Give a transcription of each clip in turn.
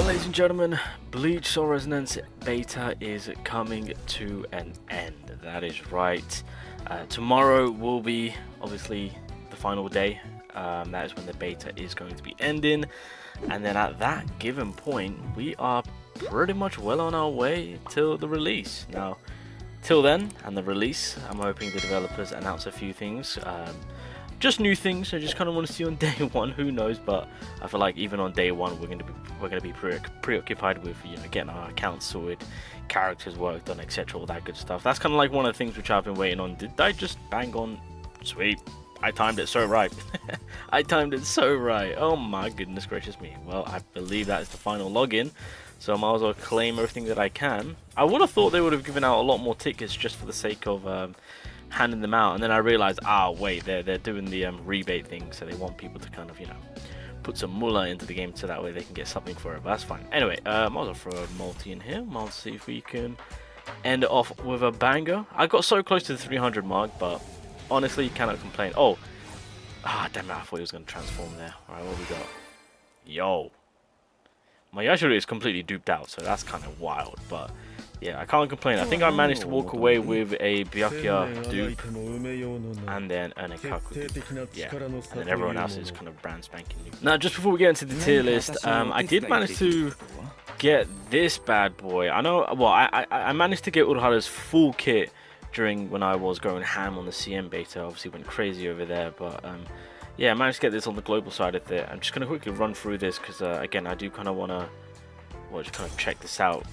ladies and gentlemen, Bleach Soul Reasonance Beta is coming to an end. That is right. Tomorrow will be obviously the final day. That is when the beta is going to be ending. And then at that given point, we are pretty much well on our way till the release. Now, till then and the release, I'm hoping the developers announce a few things. Just new things I just kind of want to see on day one. Who knows? But I feel like even on day one, we're gonna be preoccupied with getting our accounts sorted, characters worked on, etc. All that good stuff. That's kind of like one of the things which I've been waiting on. Did I just bang on? Sweet, I timed it so right. I timed it so right. Oh my goodness gracious me. Well, I believe that is the final login, so I might as well claim everything that I can. I would have thought they would have given out a lot more tickets just for the sake of handing them out, and then I realized, wait, they're doing the rebate thing, so they want people to kind of put some mullah into the game so that way they can get something for it. But that's fine. Anyway, might as well throw a multi in here. Might see if we can end it off with a banger. I got so close to the 300 mark, but honestly cannot complain. Damn it, I thought he was going to transform there. Alright, what we got? Yo, my Yashiro is completely duped out, so that's kind of wild, but yeah, I can't complain. I think I managed to walk away with a Byakuya dupe and then an Ikaku dupe. Yeah, and then everyone else is kind of brand spanking new. Now, just before we get into the tier list, I did manage to get this bad boy. I know, well, I managed to get Urahara's full kit during when I was going ham on the CM beta. Obviously went crazy over there, but yeah, I managed to get this on the global side of it. I'm just going to quickly run through this because again, I do kind of want to just kind of check this out,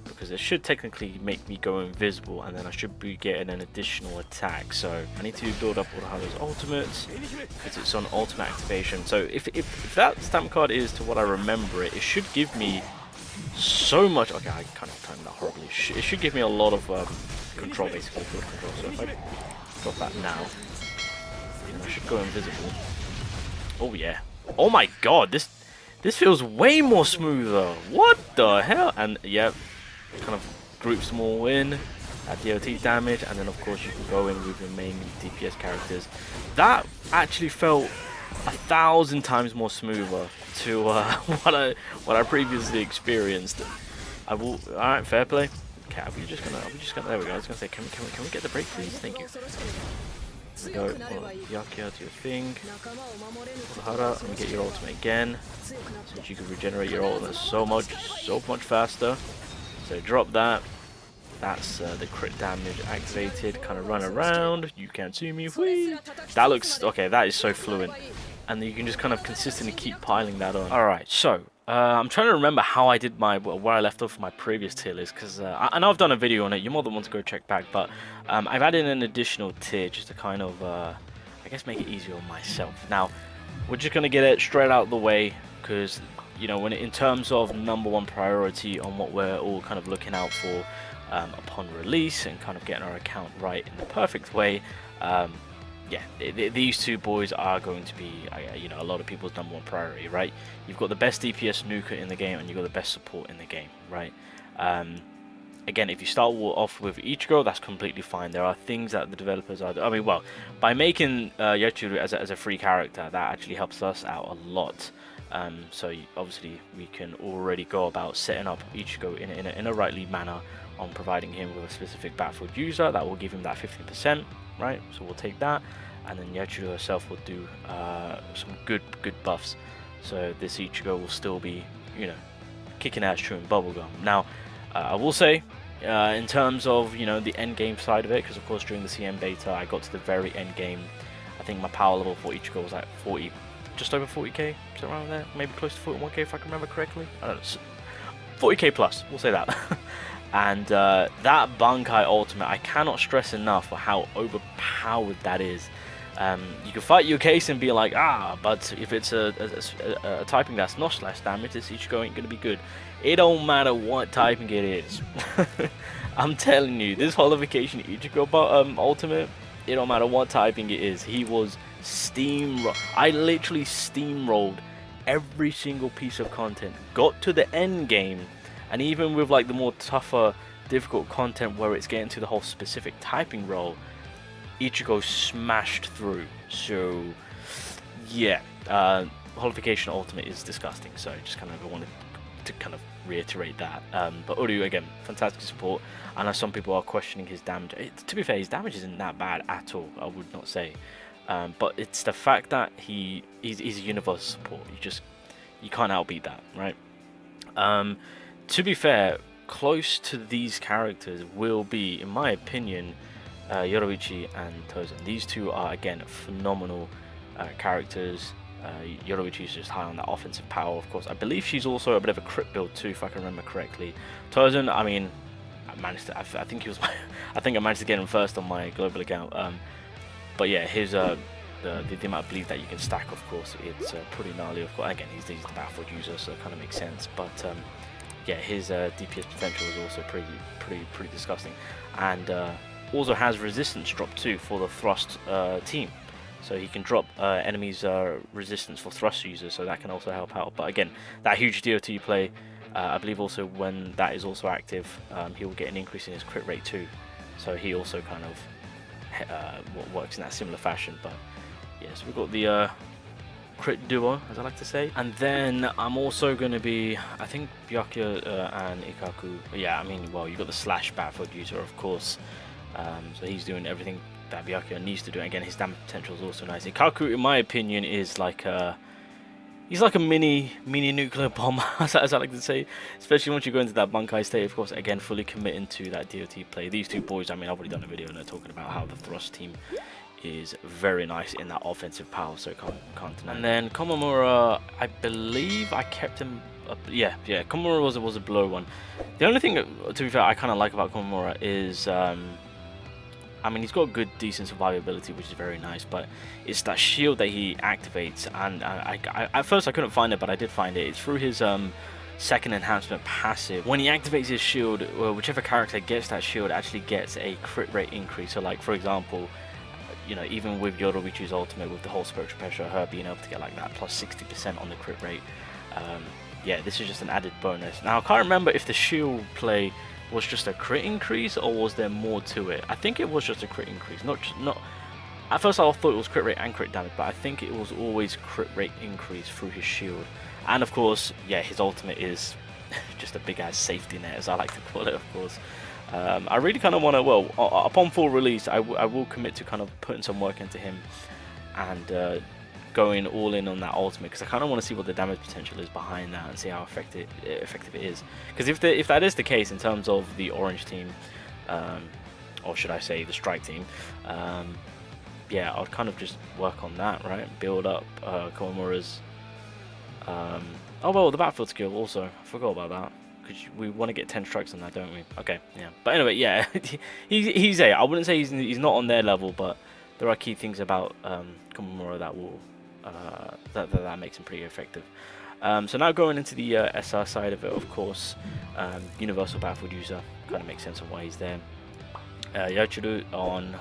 because it should technically make me go invisible, and then I should be getting an additional attack. So I need to build up Urahara's ultimate because it's on ultimate activation. So if that stamp card is to what I remember it should give me so much. Okay, I kind of timed that horribly. It should give me a lot of control, basically, field control. So if I drop that now, I should go invisible. Oh yeah. Oh my god, this feels way more smoother. What the hell? And yeah, kind of groups them all in at DOT damage, and then of course you can go in with your main DPS characters. That actually felt 1,000 times more smoother to what I previously experienced. All right, fair play. Okay, are we just gonna? There we go. I was gonna say, can we get the break, please? Thank you. There we go. Byakuya, do your thing. Urahara, and get your ultimate again, since you can regenerate your ultimate so much faster. So drop that. That's the crit damage activated. Kind of run around. You can't see me. Whee! That looks okay. That is so fluent, and you can just kind of consistently keep piling that on. All right, so I'm trying to remember how I did where I left off my previous tier list, because I know I've done a video on it. You're more than welcome to go check back, but I've added an additional tier just to kind of I guess make it easier on myself. Now we're just gonna get it straight out of the way, because when in terms of #1 priority on what we're all kind of looking out for upon release and kind of getting our account right in the perfect way, yeah, these two boys are going to be, a lot of people's #1 priority, right? You've got the best DPS nuker in the game, and you've got the best support in the game, right? Again, if you start off with Ichigo, that's completely fine. There are things that the developers are... I mean, well, by making Yachiro as a free character, that actually helps us out a lot. So obviously, we can already go about setting up Ichigo in a rightly manner on providing him with a specific battlefield user that will give him that 15%. Right, so we'll take that, and then Yachiro herself will do some good buffs. So this Ichigo will still be, kicking ass chewing bubblegum. Now, I will say, in terms of the end game side of it, because of course during the CM beta I got to the very end game. I think my power level for Ichigo was like 40, just over 40k, is that around there? Maybe close to 41k if I can remember correctly. I don't know, 40k plus. We'll say that. And that Bankai ultimate, I cannot stress enough for how overpowered that is. You can fight your case and be like, but if it's a typing that's not slash damage, this Ichigo ain't gonna be good. It don't matter what typing it is. I'm telling you, this holification Ichigo ultimate, it don't matter what typing it is. He was I literally steamrolled every single piece of content, got to the end game. And even with like the more tougher, difficult content where it's getting to the whole specific typing role, Ichigo smashed through. So yeah, Holification Ultimate is disgusting. So just kind of wanted to kind of reiterate that. But Uru, again, fantastic support. I know some people are questioning his damage. To be fair, his damage isn't that bad at all, I would not say. But it's the fact that he's a universal support. You can't outbeat that, right? To be fair, close to these characters will be, in my opinion, Yoruichi and Tozen. These two are, again, phenomenal characters. Yoruichi is just high on that offensive power, of course. I believe she's also a bit of a crit build too, if I can remember correctly. Tozen, I mean, I think he was I think I managed to get him first on my global account. But yeah, his the amount of bleed that you can stack, of course, it's pretty gnarly. Of course, again, he's the battlefield user, so it kind of makes sense. But yeah, his DPS potential is also pretty disgusting, and also has resistance drop too for the thrust team. So he can drop enemies' resistance for thrust users, so that can also help out. But again, that huge DOT play, I believe also when that is also active, he will get an increase in his crit rate too. So he also kind of works in that similar fashion. But yes, we've got the crit duo, as I like to say. And then I'm also going to be, I think Byakuya and Ikaku. Yeah, I mean, well, you've got the slash battlefield user, of course. So he's doing everything that Byakuya needs to do. Again, his damage potential is also nice. Ikaku, in my opinion, is like he's like a mini nuclear bomb, as I like to say. Especially once you go into that Bankai state, of course. Again, fully committing to that DOT play. These two boys, I mean, I've already done a video and they're talking about how the thrust team is very nice in that offensive power, so can't deny. And then Komamura, I believe I kept him up. Yeah, Komamura was a below one. The only thing, to be fair, I kind of like about Komamura is I mean, he's got good, decent survivability, which is very nice, but it's that shield that he activates, and I at first I couldn't find it, but I did find it. It's through his second enhancement passive. When he activates his shield, whichever character gets that shield actually gets a crit rate increase. So like, for example, you know, even with Yoruichi's ultimate, with the whole spiritual pressure, her being able to get like that plus 60% on the crit rate, yeah, this is just an added bonus. Now, I can't remember if the shield play was just a crit increase or was there more to it. I think it was just a crit increase, not at first I thought it was crit rate and crit damage, but I think it was always crit rate increase through his shield. And of course, yeah, his ultimate is just a big ass safety net, as I like to call it, of course. I really kind of want to, well, upon full release, I will commit to kind of putting some work into him and going all in on that ultimate, because I kind of want to see what the damage potential is behind that and see how effective it is. Because if that is the case in terms of the orange team, or should I say the strike team, yeah, I'd kind of just work on that, right? Build up Komamura's oh well, the battlefield skill also, I forgot about that. Because we want to get 10 strikes on that, don't we? Okay, yeah. But anyway, yeah, he's a. I wouldn't say he's not on their level, but there are key things about Komamura that will that makes him pretty effective. So now going into the SR side of it, of course, universal battlefield user, kind of makes sense of why he's there. Yachuru on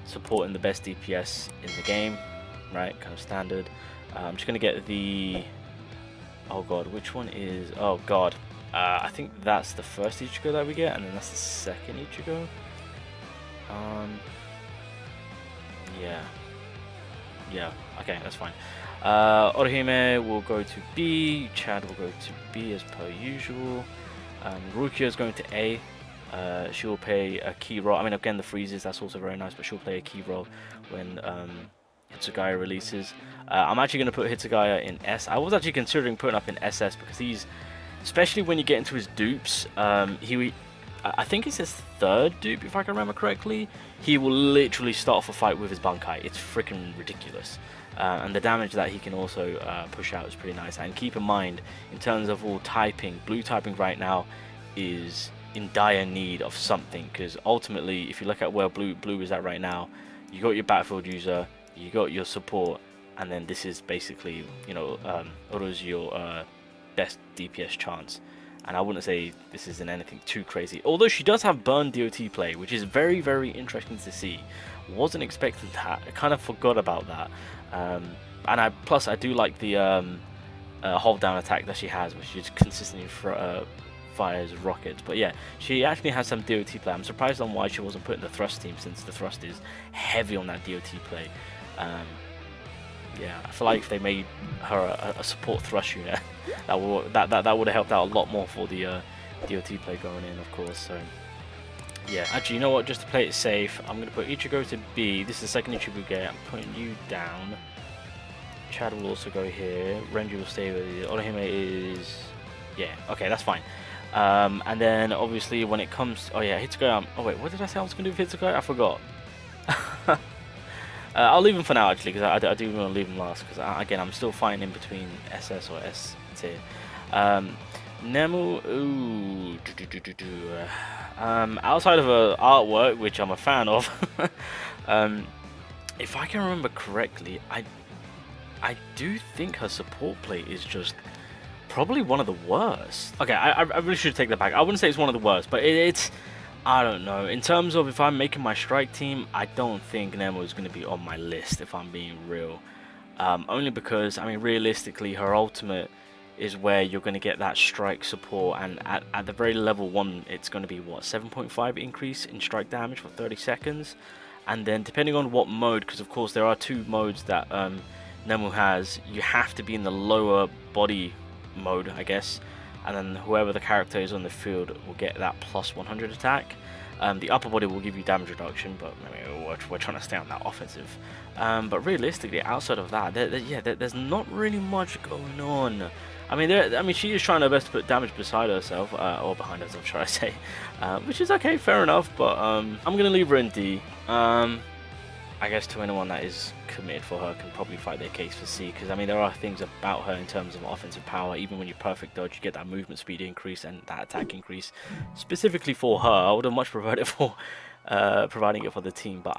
supporting the best DPS in the game, right? Kind of standard. I'm just gonna get the. Oh god, which one is? Oh god. I think that's the first Ichigo that we get, and then that's the second Ichigo. Yeah, okay, that's fine. Orihime will go to B, Chad will go to B as per usual. Rukia is going to A. She will play a key role. I mean, again, the freezes, that's also very nice, but she'll play a key role when Hitsugaya releases. I'm actually going to put Hitsugaya in S. I was actually considering putting up in SS because he's, especially when you get into his dupes, I think it's his third dupe, if I can remember correctly. He will literally start off a fight with his Bankai. It's freaking ridiculous. And the damage that he can also push out is pretty nice. And keep in mind, in terms of all typing, blue typing right now is in dire need of something. Because ultimately, if you look at where blue is at right now, you got your battlefield user, you got your support, and then this is basically, you know, Oro's your best DPS chance. And I wouldn't say this isn't anything too crazy. Although she does have burn DOT play, which is very, very interesting to see. Wasn't expecting that. I kind of forgot about that. And plus I do like the hold down attack that she has, which is consistently fires rockets. But yeah, she actually has some DOT play. I'm surprised on why she wasn't put in the thrust team, since the thrust is heavy on that DOT play. yeah, I feel like if they made her a support thrust unit, that would have helped out a lot more for the DOT play going in, of course. So yeah, actually, you know what? Just to play it safe, I'm gonna put Ichigo to B. This is the second Ichigo we get. I'm putting you down. Chad will also go here. Renji will stay with you. Orihime is, yeah, okay, that's fine. And then obviously when it comes, oh yeah, Hitsugai. Oh wait, what did I say I was gonna do with Hitsugai? I forgot. I'll leave him for now actually, because I do want to leave him last, because again I'm still fighting in between SS or S tier. Nemu, ooh, outside of artwork, which I'm a fan of, if I can remember correctly, I do think her support play is just probably one of the worst. Okay, I really should take that back. I wouldn't say it's one of the worst, but it's, I don't know. In terms of if I'm making my strike team, I don't think Nemo is going to be on my list, if I'm being real. Only because, I mean, realistically, her ultimate is where you're going to get that strike support, and at the very level 1, it's going to be, what, 7.5 increase in strike damage for 30 seconds. And then depending on what mode, because of course there are 2 modes that Nemu has, you have to be in the lower body mode, I guess, and then whoever the character is on the field will get that plus 100 attack. The upper body will give you damage reduction, but I mean, we're trying to stay on that offensive. But realistically, outside of that, there's not really much going on. I mean, she is trying her best to put damage beside herself, or behind herself, should I say, which is okay, fair enough. But I'm gonna leave her in D. I guess to anyone that is committed for her can probably fight their case for C, because I mean there are things about her in terms of offensive power. Even when you perfect dodge, you get that movement speed increase and that attack increase. Specifically for her, I would have much preferred it for providing it for the team. But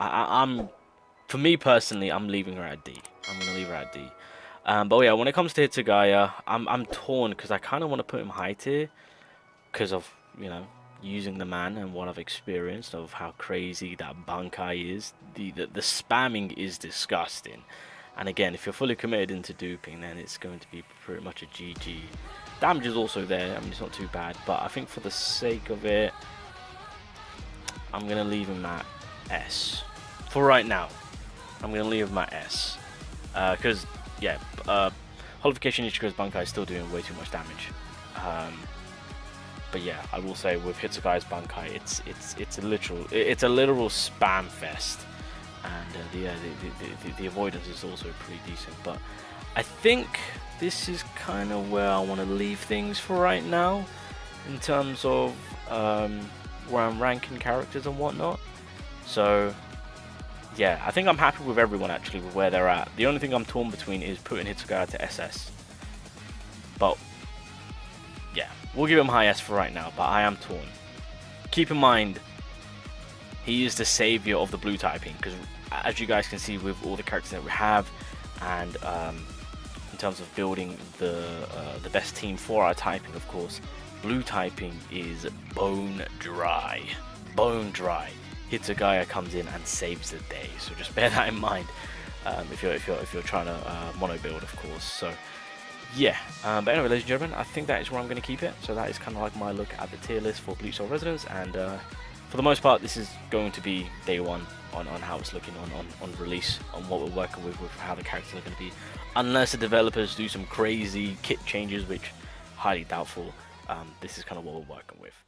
for me personally, I'm leaving her at D. I'm gonna leave her at D. But yeah, when it comes to Hitsugaya, I'm torn, because I kind of want to put him high tier because of, you know, using the man and what I've experienced of how crazy that Bankai is. The spamming is disgusting, and again, if you're fully committed into duping, then it's going to be pretty much a GG. Damage is also there. I mean, it's not too bad, but I think for the sake of it, I'm gonna leave him at S for right now. I'm gonna leave him at S because yeah, Holification Ichigo's Bankai is still doing way too much damage. But yeah, I will say with Hitsugai's Bankai, it's a literal spam fest, and the avoidance is also pretty decent. But I think this is kind of where I want to leave things for right now, in terms of where I'm ranking characters and whatnot. So yeah, I think I'm happy with everyone actually with where they're at. The only thing I'm torn between is putting Hitsugaya to SS, but yeah, we'll give him high S for right now, but I am torn. Keep in mind, he is the savior of the blue typing, because as you guys can see with all the characters that we have, and in terms of building the best team for our typing, of course, blue typing is bone dry. Bone dry. Hitsugaya comes in and saves the day, so just bear that in mind if you're trying to mono build, of course. So yeah, but anyway, ladies and gentlemen, I think that is where I'm going to keep it. So that is kind of like my look at the tier list for Bleach Soul Reasonance, and for the most part, this is going to be day one on how it's looking on release, on what we're working with how the characters are going to be, unless the developers do some crazy kit changes, which highly doubtful. This is kind of what we're working with.